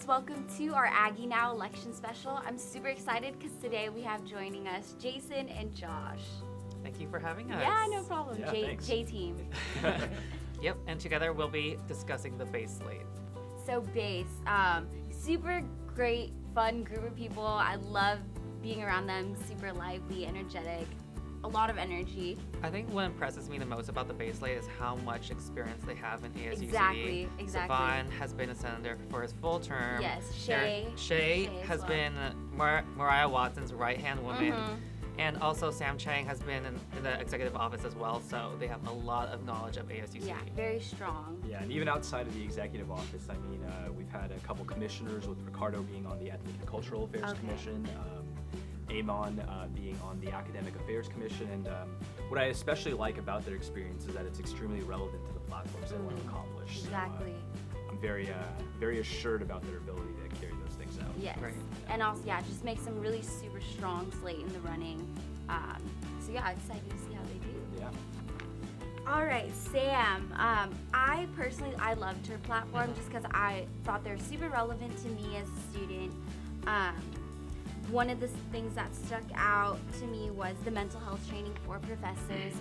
Let's welcome to our AggieNOW election special. I'm super excited because today we have joining us Jason and Josh. Thank you for having us. Yeah, no problem. Yeah, thanks. J-Team. Yep, and together we'll be discussing the base slate. So base, super great, fun group of people. I love being around them, super lively, energetic, a lot of energy. I think what impresses me the most about the base slate is how much experience they have in ASUCD. Exactly. Savon has been a senator for his full term. Yes, Shay has well. been Mariah Watson's right-hand woman. And also Sam Chang has been in the executive office as well, so they have a lot of knowledge of ASUCD. Yeah, very strong. Yeah, and even outside of the executive office, I mean, we've had a couple commissioners, with Ricardo being on the Ethnic and Cultural Affairs Commission, Amon being on the Academic Affairs Commission, and what I especially like about their experience is that it's extremely relevant to the platforms they want to accomplish. Exactly. So, I'm very assured about their ability to carry those things out. Yes. Right. And also, yeah, just makes them really super strong slate in the running. So yeah, excited to see how they do. Yeah. All right, Sam. I personally loved her platform just because I thought they're super relevant to me as a student. One of the things that stuck out to me was the mental health training for professors.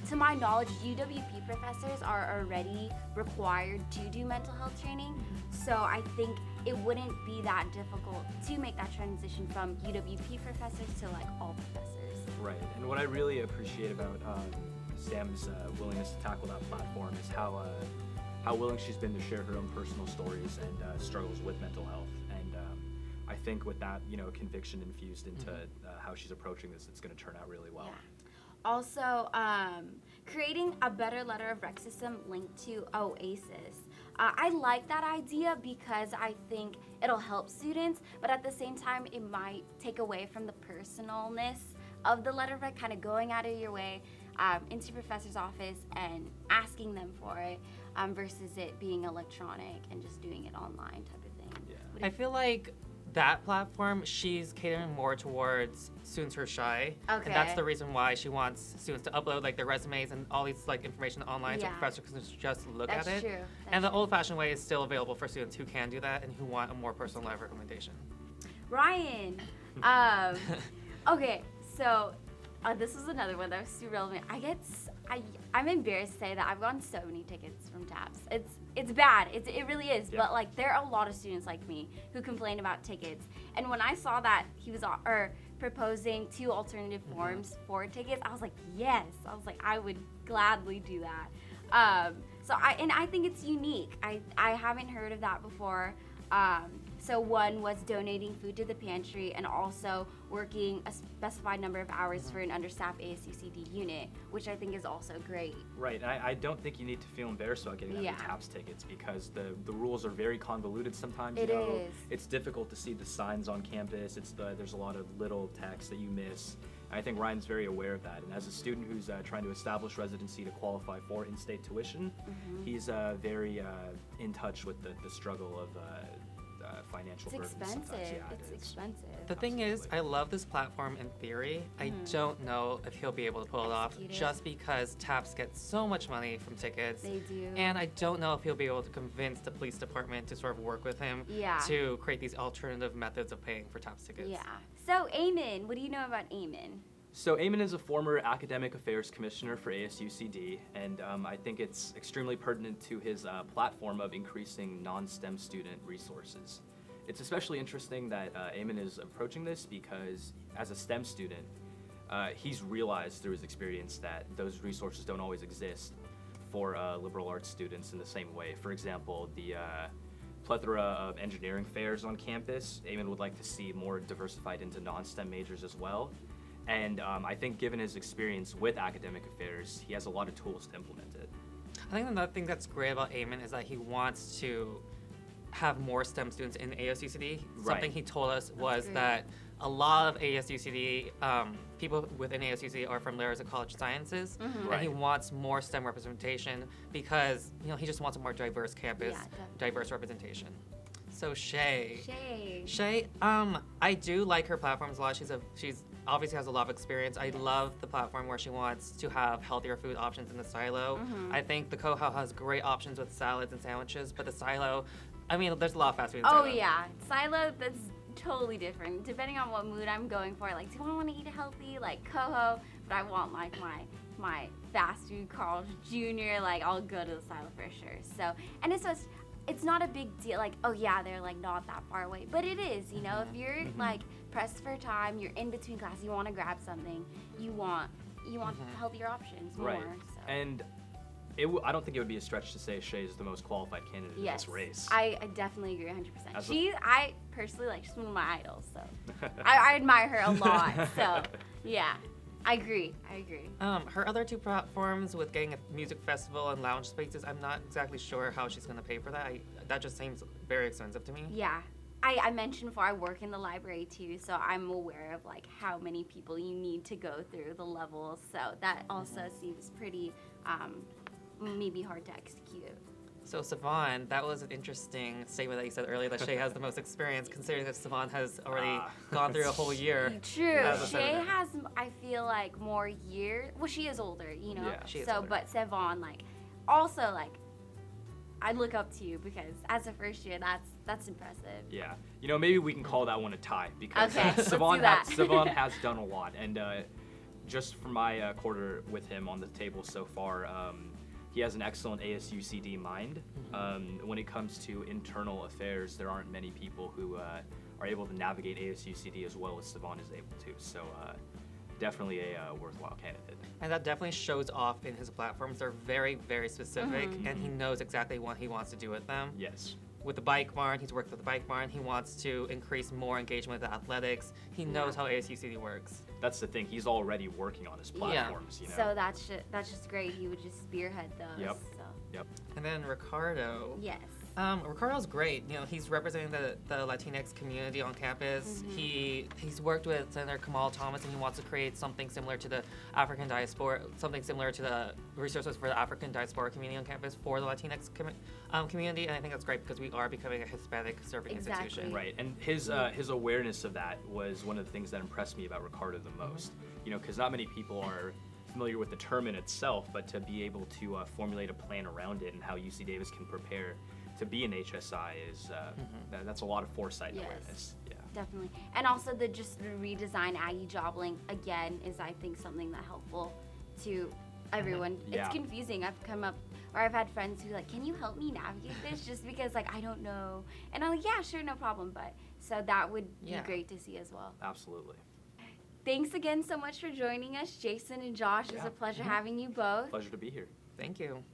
To my knowledge, UWP professors are already required to do mental health training, so I think it wouldn't be that difficult to make that transition from UWP professors to like all professors. Right, and what I really appreciate about Sam's willingness to tackle that platform is how willing she's been to share her own personal stories and struggles with mental health. And I think with that, conviction infused into how she's approaching this, it's going to turn out really well. Yeah. Also, creating a better letter of rec system linked to OASIS. I like that idea because I think it'll help students, but at the same time, it might take away from the personalness of the letter of rec, kind of going out of your way into professor's office and asking them for it versus it being electronic and just doing it online type of thing. Yeah. I feel like that platform, she's catering more towards students who are shy. Okay. And that's the reason why she wants students to upload like their resumes and all these like information online so Yeah. professors can just look That's at it. true. And the That's true. old-fashioned way is still available for students who can do that and who want a more personalized recommendation. Ryan, okay, so this is another one that was super relevant. I'm embarrassed to say that I've gotten so many tickets from TAPS. It's bad. It really is. Yeah. But like there are a lot of students like me who complain about tickets. And when I saw that he was proposing 2 alternative forms for tickets, I was like, yes. I was like, I would gladly do that. So I think it's unique. I haven't heard of that before. So one was donating food to the pantry and also working a specified number of hours for an understaffed ASUCD unit, which I think is also great. Right, and I don't think you need to feel embarrassed about getting Yeah. the TAPS tickets because the rules are very convoluted sometimes. It is. It's difficult to see the signs on campus. There's a lot of little text that you miss. And I think Ryan's very aware of that. And as a student who's trying to establish residency to qualify for in-state tuition, he's very in touch with the struggle of financial It's burden sometimes. expensive. Yeah, It's it is. expensive. The thing is, Absolutely. I love this platform in theory. I don't know if he'll be able to pull it off Execute it. just because TAPS gets so much money from tickets. They do. And I don't know if he'll be able to convince the police department to sort of work with him Yeah. to create these alternative methods of paying for TAPS tickets. Yeah. So Eamon, what do you know about Eamon? So Eamon is a former Academic Affairs Commissioner for ASUCD, and I think it's extremely pertinent to his platform of increasing non-STEM student resources. It's especially interesting that Eamon is approaching this because as a STEM student, he's realized through his experience that those resources don't always exist for liberal arts students in the same way. For example, the plethora of engineering fairs on campus, Eamon would like to see more diversified into non-STEM majors as well. And I think given his experience with academic affairs, he has a lot of tools to implement it. I think another thing that's great about Eamon is that he wants to have more STEM students in ASUCD. Something he told us was great. that a lot of ASUCD, people within ASUCD are from layers of college sciences, and he Right. wants more STEM representation because he just wants a more diverse campus, Yeah, definitely. diverse representation. So Shay, Shay. I do like her platforms a lot. She's obviously has a lot of experience. I love the platform where she wants to have healthier food options in the silo. I think the Coho has great options with salads and sandwiches, but the silo I mean, there's a lot of fast food in Oh Silo. yeah, Silo, that's totally different. Depending on what mood I'm going for. Like, do I want to eat healthy? Like Coho, but I want like my fast food Carl's Jr. Like, I'll go to the Silo for sure. So, and it's not a big deal. Like, oh yeah, they're like not that far away, but it is. You know, if you're like pressed for time, you're in between class, you want to grab something, you want healthier options more. Right. So. And I don't think it would be a stretch to say Shay is the most qualified candidate in this race. I definitely agree 100%. As I personally, like, she's one of my idols, so I admire her a lot. So, yeah, I agree. Her other two platforms with getting a music festival and lounge spaces, I'm not exactly sure how she's going to pay for that. That just seems very expensive to me. Yeah. I mentioned before, I work in the library too, so I'm aware of like how many people you need to go through the levels. So that also seems pretty maybe hard to execute. So Savon, that was an interesting statement that you said earlier that Shay has the most experience, considering that Savon has already gone through a whole year. True. as a Shay senator. has, I feel like, more years. Well, she is older, you know. Yeah. She is so, older. but Savon, like, also like, I look up to you because as a first year, that's impressive. Yeah. You know, maybe we can call that one a tie because Okay, let's Savon, do that. Savon has done a lot. And just from my quarter with him on the table so far, he has an excellent ASUCD mind. When it comes to internal affairs, there aren't many people who are able to navigate ASUCD as well as Savon is able to. So definitely a worthwhile candidate. And that definitely shows off in his platforms. They're very, very specific, and he knows exactly what he wants to do with them. Yes. With the bike barn, he's worked with the bike barn. He wants to increase more engagement with the athletics. He knows how ASUCD works. That's the thing. He's already working on his platforms, you know. So that's just great. He would just spearhead those. Yep. So. Yep. And then Ricardo. Yes. Ricardo's great. You know, he's representing the Latinx community on campus. He's worked with Senator Kamal Thomas, and he wants to create something similar to the African diaspora, something similar to the resources for the African diaspora community on campus for the Latinx community. And I think that's great because we are becoming a Hispanic serving institution. Right, and his awareness of that was one of the things that impressed me about Ricardo the most. You know, because not many people are familiar with the term in itself, but to be able to formulate a plan around it and how UC Davis can prepare to be an HSI is that's a lot of foresight and awareness. Yeah. Definitely. And also the redesign Aggie job link again is, I think, something that helpful to everyone. Yeah. It's confusing. I've had friends who are like, can you help me navigate this? Just because like I don't know. And I'm like, yeah, sure, no problem. But so that would be great to see as well. Absolutely. Thanks again so much for joining us, Jason and Josh. It was a pleasure having you both. Pleasure to be here. Thank you.